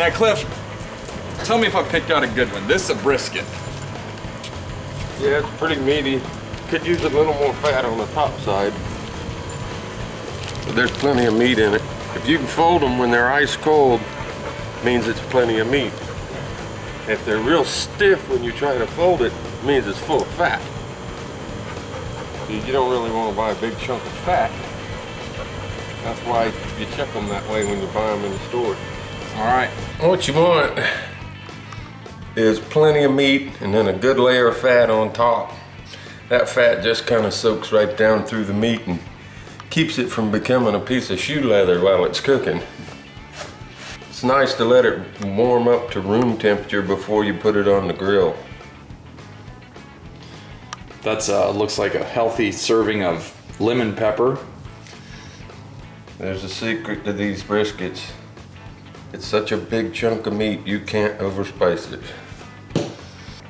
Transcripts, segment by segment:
Now, Cliff, tell me if I picked out a good one. This is a brisket. Yeah, it's pretty meaty. Could use a little more fat on the top side. But there's plenty of meat in it. If you can fold them when they're ice cold, means it's plenty of meat. If they're real stiff when you try to fold it, means it's full of fat. You don't really want to buy a big chunk of fat. That's why you check them that way when you buy them in the store. All right. What you want is plenty of meat and then a good layer of fat on top. That fat just kind of soaks right down through the meat and keeps it from becoming a piece of shoe leather while it's cooking. It's nice to let it warm up to room temperature before you put it on the grill. That's looks like a healthy serving of lemon pepper. There's a secret to these briskets. It's such a big chunk of meat, you can't overspice it.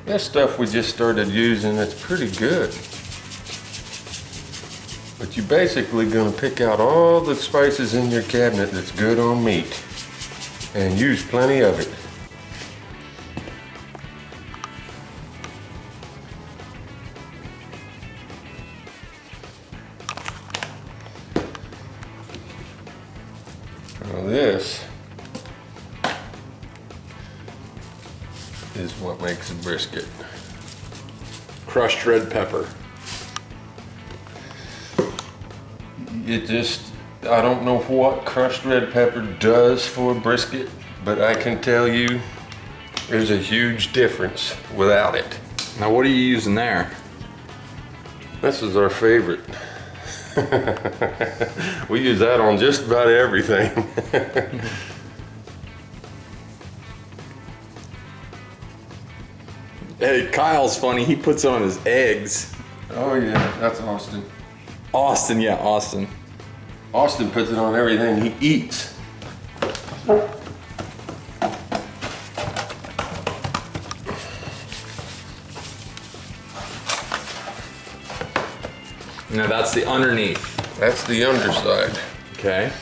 This stuff we just started using, it's pretty good. But you're basically gonna pick out all the spices in your cabinet that's good on meat and use plenty of it. Now this is what makes a brisket. Crushed red pepper. I don't know what crushed red pepper does for a brisket, but I can tell you there's a huge difference without it. Now, what are you using there? This is our favorite. We use that on just about everything. Hey, Kyle's funny. He puts on his eggs. Oh yeah, that's Austin. Austin, yeah, Austin. Austin puts it on everything he eats. No, that's the underneath. That's the underside. Okay.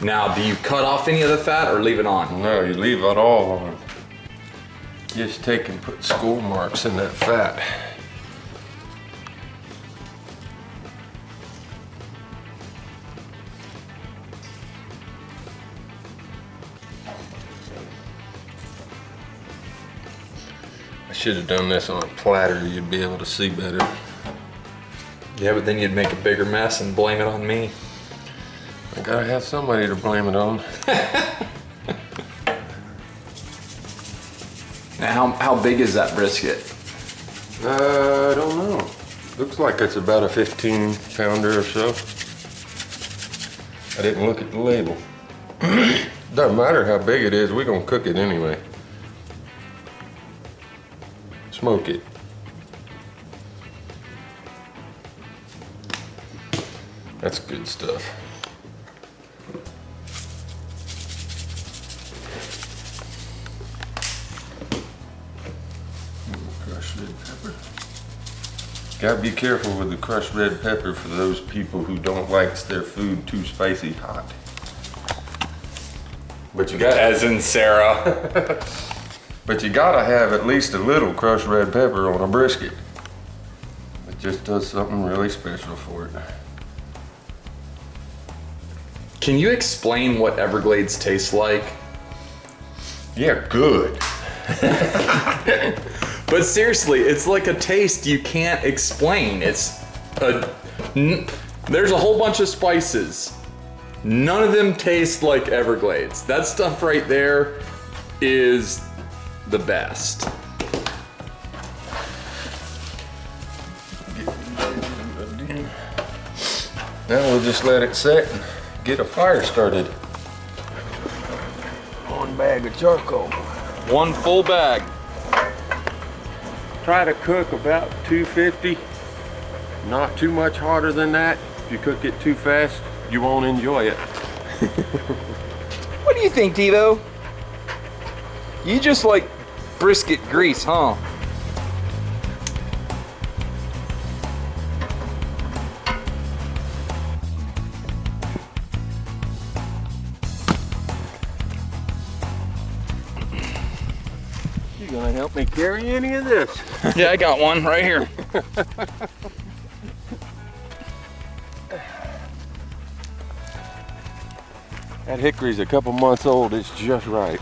Now, do you cut off any of the fat or leave it on? No, you leave it all on. Just take and put score marks in that fat. I should have done this on a platter, you'd be able to see better. Yeah, but then you'd make a bigger mess and blame it on me. I gotta have somebody to blame it on. Now, how big is that brisket? I don't know. Looks like it's about a 15-pounder or so. I didn't look at the label. Doesn't matter how big it is, we're gonna cook it anyway. Smoke it. That's good stuff. Crushed red pepper. Gotta be careful with the crushed red pepper for those people who don't like their food too spicy hot. But you got, As in Sarah. but you gotta have at least a little crushed red pepper on a brisket. It just does something really special for it. Can you explain what Everglades tastes like? Yeah, good. But seriously, it's like a taste you can't explain. There's a whole bunch of spices. None of them taste like Everglades. That stuff right there is the best. Now we'll just let it set and get a fire started. 1 bag of charcoal. 1 full bag. Try to cook about 250. Not too much hotter than that. If you cook it too fast, you won't enjoy it. What do you think, Devo? You just like brisket grease, huh? gonna help me carry any of this? Yeah, I got one right here. That hickory's a couple months old. It's just right.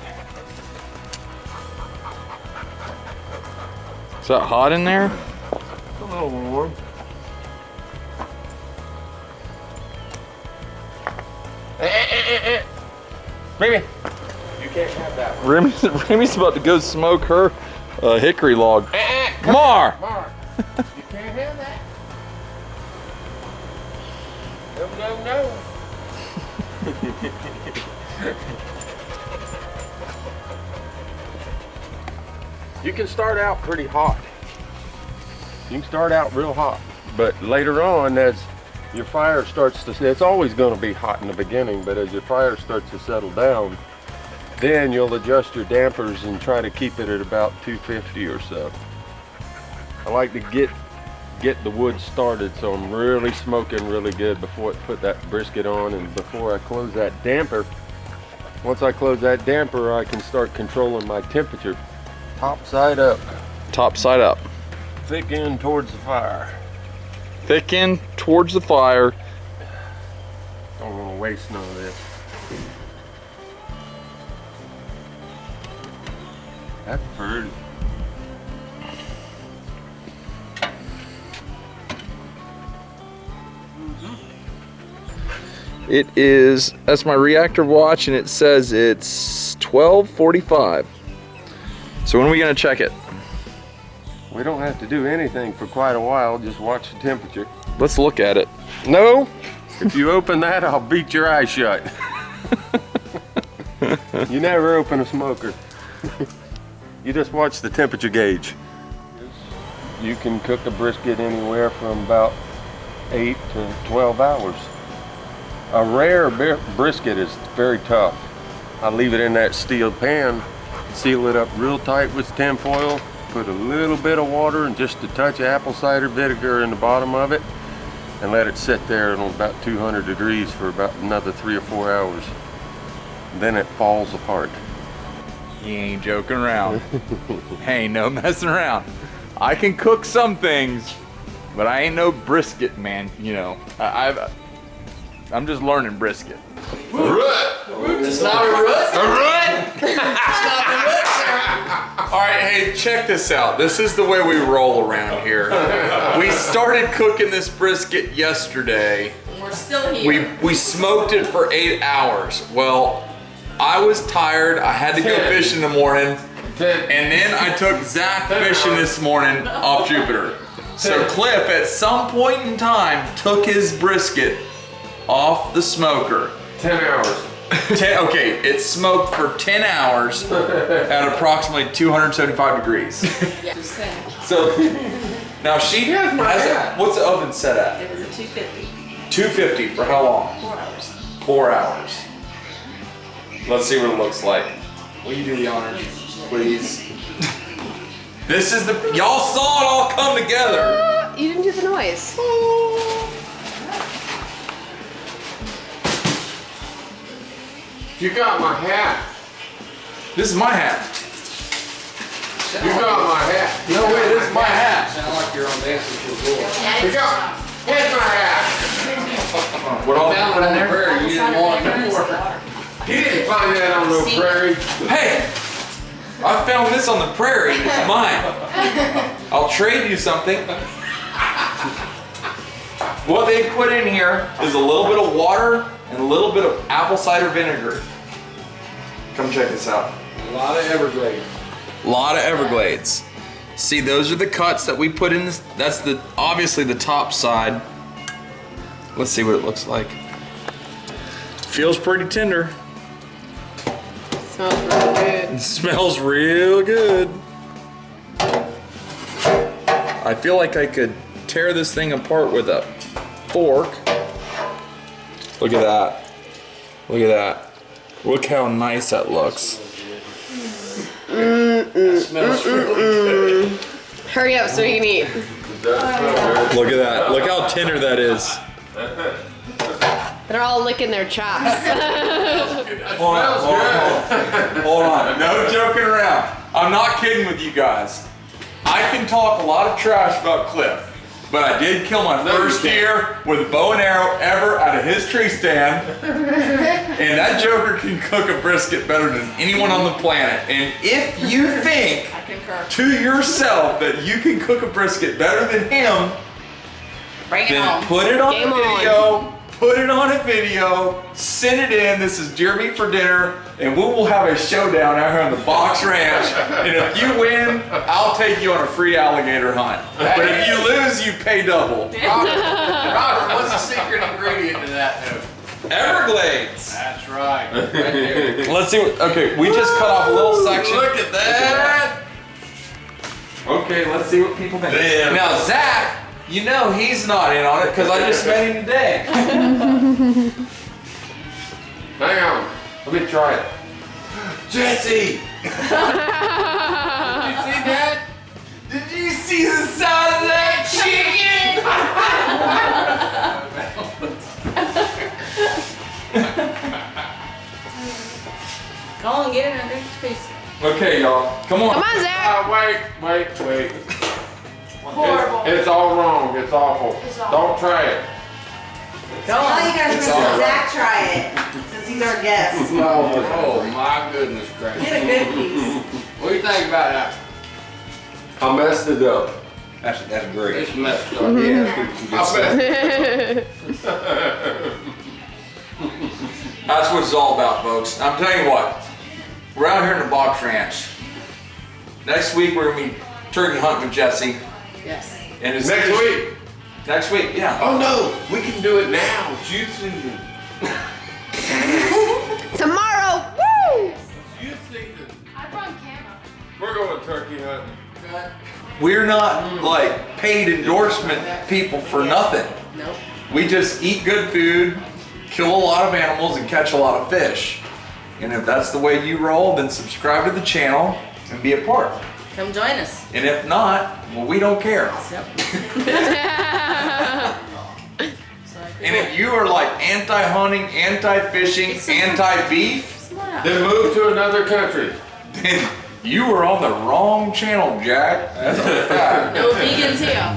Is that hot in there? A little warm. Remy, you can't have that one. Remy's about to go smoke her hickory log. Mar! Mark, you can't have that. No. You can start out pretty hot. You can start out real hot, but later on, as your fire starts to, it's always going to be hot in the beginning, but as your fire starts to settle down, then you'll adjust your dampers and try to keep it at about 250 or so. I like to get the wood started, so I'm really smoking really good before I put that brisket on, and before I close that damper. Once I close that damper, I can start controlling my temperature. Top side up, Top side up. thick end towards the fire. Thick end towards the fire. Don't want to waste none of this. That's pretty. It is, that's my reactor watch, and it says it's 12:45. So when are we gonna check it? We don't have to do anything for quite a while, just watch the temperature. Let's look at it. No, if you open that, I'll beat your eyes shut. You never open a smoker. You just watch the temperature gauge. You can cook a brisket anywhere from about 8 to 12 hours. A rare brisket is very tough. I leave it in that steel pan, seal it up real tight with tin foil, put a little bit of water and just a touch of apple cider vinegar in the bottom of it, and let it sit there at about 200 degrees for about another 3 or 4 hours. Then it falls apart. He ain't joking around. Ain't no messing around. I can cook some things, but I ain't no brisket man. You know, I'm just learning brisket. It's not a root. It's not the root, sir. All right, hey, check this out. This is the way we roll around here. We started cooking this brisket yesterday. We're still here. We smoked it for 8 hours. Well, I was tired. I had to go fishing in the morning. And then I took Zach fishing this morning off Jupiter. So Cliff, at some point in time, took his brisket off the smoker. 10 hours. Okay, it smoked for 10 hours at approximately 275 degrees. Yeah, just saying. So now she Here's my has hat. what's the oven set at? It was a 250. 250 for how long? 4 hours. 4 hours. Let's see what it looks like. Will you do the honors, please? This is the, y'all saw it all come together. You didn't do the noise. You got my hat. This is my hat. You got my hat. No way, this is my hat. Sound like you're on dancing to the floor. You got, here's my hat. What all Found put it in on the there? prairie, you didn't want it before. You didn't find that on no prairie. Hey, I found this on the prairie. It's mine. I'll trade you something. What they put in here is a little bit of water and a little bit of apple cider vinegar. Come check this out. A lot of Everglades. A lot of Everglades. See, those are the cuts that we put in this. That's the obviously the top side. Let's see what it looks like. Feels pretty tender. Smells really good. It smells real good. I feel like I could tear this thing apart with a fork. Look at that. Look at that. Look how nice that looks. Smells really good. Hurry up so we can eat. Look at that. Look how tender that is. They're all licking their chops. Hold on. No joking around. I'm not kidding with you guys. I can talk a lot of trash about Cliff, but I did kill my first deer with a bow and arrow ever out of his tree stand. And that joker can cook a brisket better than anyone on the planet. And if you think to yourself that you can cook a brisket better than him, Bring it then home. put it on Game a on. video. Put it on a video, send it in. This is deer meat for dinner, and we will have a showdown out here on the Box Ranch. And if you win, I'll take you on a free alligator hunt. But if you lose, you pay double. Robert, what's the secret ingredient to that though? Everglades. That's right. Right there. Let's see what, okay, we just cut off a little section. Look at that. Okay, let's see what people think. Now, Zach, you know he's not in on it because I just met him today. Hang on. Let me try it. Jesse! Did you see that? Did you see the size of that chicken? Go on, get in there, big piece. Okay, y'all. Come on. Come on, Zach. Wait. Horrible. It's all wrong. It's awful. Don't try it. Go Well, on. you guys It's are all gonna right. Zach try it, since he's our guest. Oh my goodness gracious. Get a good piece. What do you think about that? I messed it up. That's great. It's messed up. That's what it's all about, folks. I'm telling you what. We're out here in the Box Ranch. Next week we're gonna be turkey hunting with Jesse. Yes. And it's Next week. Next week, yeah. Oh no, we can do it now. It's youth season. Tomorrow. Woo! Youth season. I brought camera. We're going turkey hunting. We're not like paid endorsement people for nothing. Nope. We just eat good food, kill a lot of animals, and catch a lot of fish. And if that's the way you roll, then subscribe to the channel and be a part. Come join us. And if not, well, we don't care. Yep. And if you are like anti-hunting, anti-fishing, anti-beef, Then move to another country. then you are on the wrong channel, Jack. That's a fact. No vegans here.